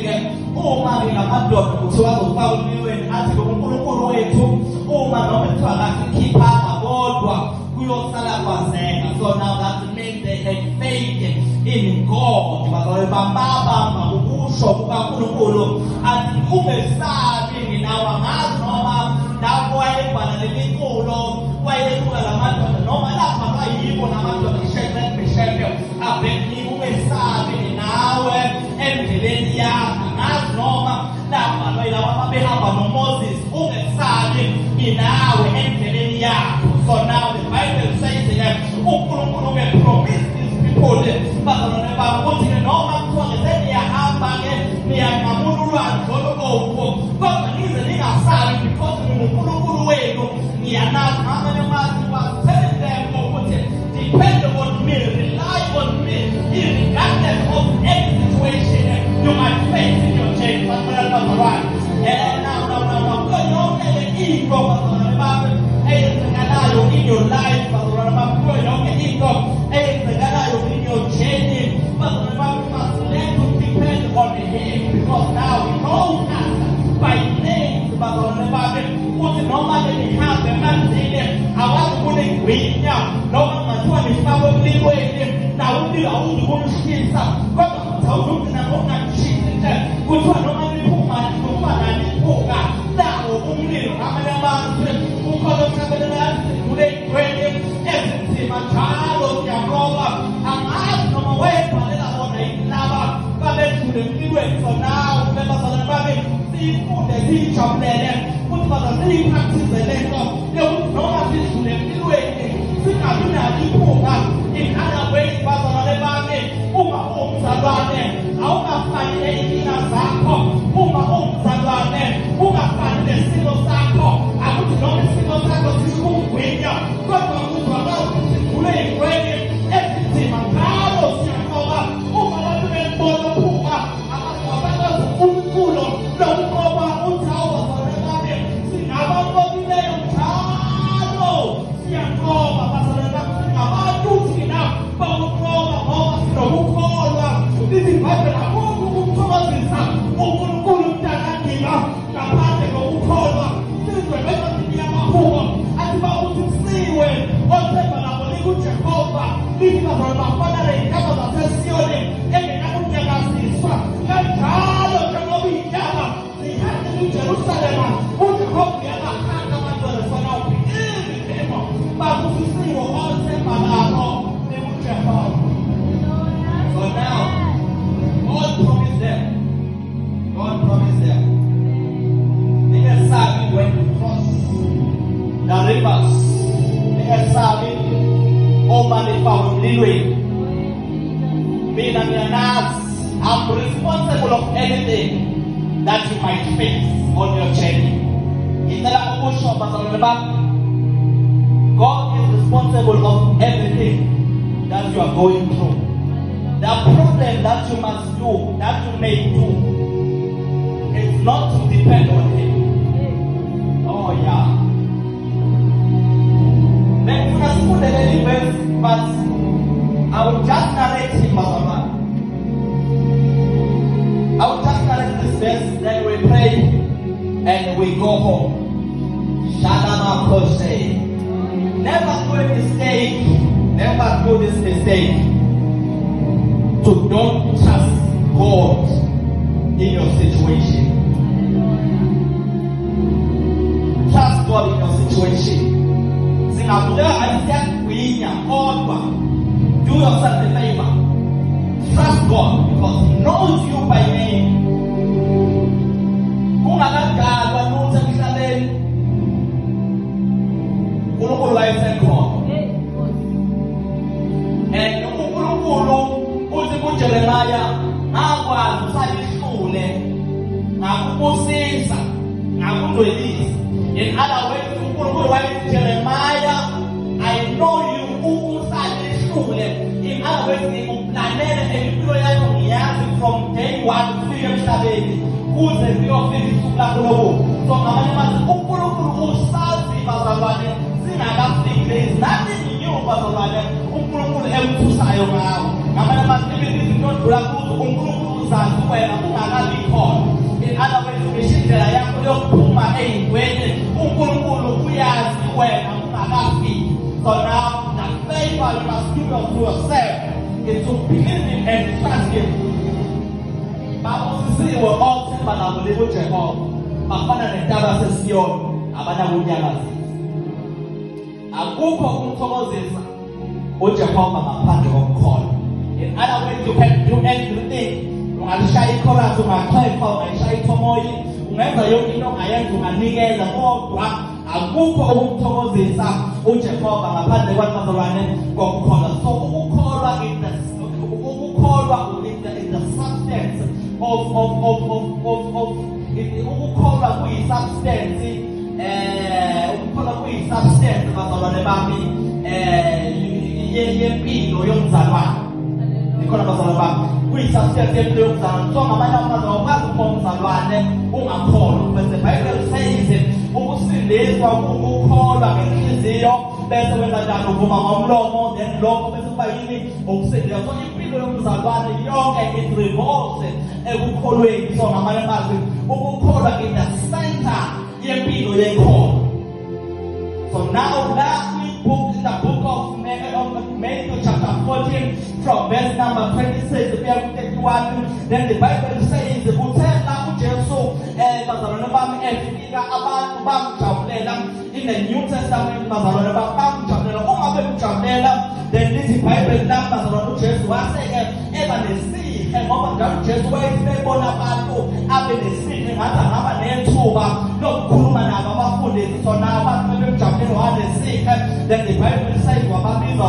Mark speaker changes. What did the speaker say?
Speaker 1: ke uma ngamadoda kuthiwa uzofaka empilweni athi uNkulunkulu wethu uma noma kuthiwa ngasikhipha kodwa kuyosala kwazeka. So now that means they had faith in God. Bazalwane bambamba ukusho kukaNkulunkulu athi ungesabi nginawe ngazi noma lapho wayebhala lemiculo wayeluka lamadoda noma lapha bayibo namadoda Shadrach, Meshach, Abednego ungesabi nawe endleleni yakho ngazi noma lapha laba babehamba noMoses ungesabi nawe endleleni yakho. So now the Bible says that uNkulunkulu will promise these people bazalwane bakuthi noma kuthiwa ngesiyahamba ke niyanqamululwana ngolokho kodwa nize ningasabi because uNkulunkulu wenu ngiyanazi ngamanye amazwi was telling them ukuthi depend on me, rely on me regardless of any situation you might face in your journey. Bazalwane yonke into bazalwane babe eyenzekalayo in your life, bazalwane babe yonke into eyenzekalayo in your journey, bazalwane babe must learn to depend on him because now he knows us by name. Bazalwane babe ukuthi noma nihambe emanzini awazi kunigwinya noma ngathiwa nifakwe emlilweni nawe umlilo awuzi ukunishisa kodwa awuzuthi nabo ungashisi nje kuthiwa noma niphuma noma naniphuka nawo umlilo ngamanye amazwi ukhona umhlabelelani kule igcwele ezinzima njalo siyaqoba angazi noma wayebhalela bona yilaba babedlule empilweni. So now bazalwane babe sifunde siyijabulele ukuthi bazalwane siyiphakthize lento yokuthi noma sidlule empilweni singabi nalo iphunga. In other ways bazalwane babe uma umzalwane awungafanele inkinga zakho, uma umzalwane ungafanele isimo sakho akuthi noma isimo sakho sikugwinya kodwa kuzwakala ukuthi sidlule igcwele ezinzima njalo siyaqoba uma abantu bembona phuma abantu abakwazi uNkulunkulu lokuqoba uthawu bazalwane babe singabanqobileyo njalo siyaqoba bazalwane babe singabantu thina bakuqoba ngoba sinokukholwa. Lithi iBhayibheli akukho ukuthokozisa uNkulunkulu mntanandima ngaphandle kokukholwa. Sizwe bese siyamahubo athi bawuthi kusiwe othemba labo likuJehova lithi bazalwane bafanele iy'ntaba zaseSiyoni engenakunyakaziswa kanjalo njengoba iy'ntaba zihamba kuJerusalema uJehova uyabahanga abantwana sonawuphikimo babusisiwe othemba labo likuJehova. So now God promised them. Ningesabi when you cross the rivers. Ningesabi uma nifakwe emlilweni. Mina ngiyanazi I'm responsible of anything that you might face on your journey. Ngicela ukusho bazalwane bami, God is responsible of everything that you are going through. The problem that you must do, that you may do, is not to depend on him. Oh yeah. Then you must put the verse, but I will just narrate him, Mama. I will just narrate this verse, then we pray and we go home. Shalama Koshe. Never do a mistake. Never do this mistake. So don't trust God in your situation. Trust God in your situation. Do yourself a favor. Trust God because He knows you by name. Jeremiah akwazi usalihlule ngakubusiza ngakudwelisa. In other words, uNkulunkulu wayethi Jeremiah, I know you usalihlule. In other words, ngikuplanele impilo yakho ngiyazi from day one kufika emhlabeni kuze kuyofika isuku lakho lokufa. So ngamanye amazwi uNkulunkulu usazi bazalwane singakafiki. There is nothing new bazalwane uNkulunkulu emthusayo ngawo. Ngamanye amazwi izinto odlula kuzo uNkulunkulu uzazi wena ungakabi khona. In other words, ngisho indlela yakho yokuphuma ey'ntweni uNkulunkulu uyazi wena ungakafiki. So now the favor you must do to yourself is to believe him and trust him. Babusisiwe othemba nabo lebo Jehova bafana nentaba sesiyoni abanakunyakazisa. Akukho kumthokozisa uJehova ngaphandle kokukholwa. In other words, you can do everything. Ungashaya ichorus, ungachayipha, ungashaya ithomoyi, ungenza yonke into ongayenza, unganikeza, kodwa akukho ukumthokozisa uJehova ngaphandle kwabazalwane kokukholwa. So ukukholwa in the substance of ukukholwa kuyisubstance ukukholwa kuyisubstance bazalwane bami yempilo yomzalwane. Nikhona bazalwane bami kuyisubstance yempilo yomzalwane. So ngamanye amazwi awukwazi ukuba umzalwane ungakholwa. But the Bible says ukusindiswa ukukholwa ngenhliziyo bese wenza njalo uvuma ngomlomo then lokho bese kuba yini ukusindiswa. So impilo yomzalwane yonke it revolves ekukholweni. So ngamanye amazwi ukukholwa in the center yempilo yenkolo. So now last week book in the book of Matthew chapter 14 from verse number 26 to 31, then the Bible says uthela uJesu bazalwane bami efika abantu bamjabulela. In the New Testament bazalwane bamjabulela. Uma bemjabulela then lithi Bible la bazalwane uJesu waseke eba nesihe ngoba njalo uJesu wayebona abantu abe nesihe ngathi angaba nethuba lokukhuluma nabo abafundisi. So now abantu bemjabulela wanesihe. Then the Bible says wababizwa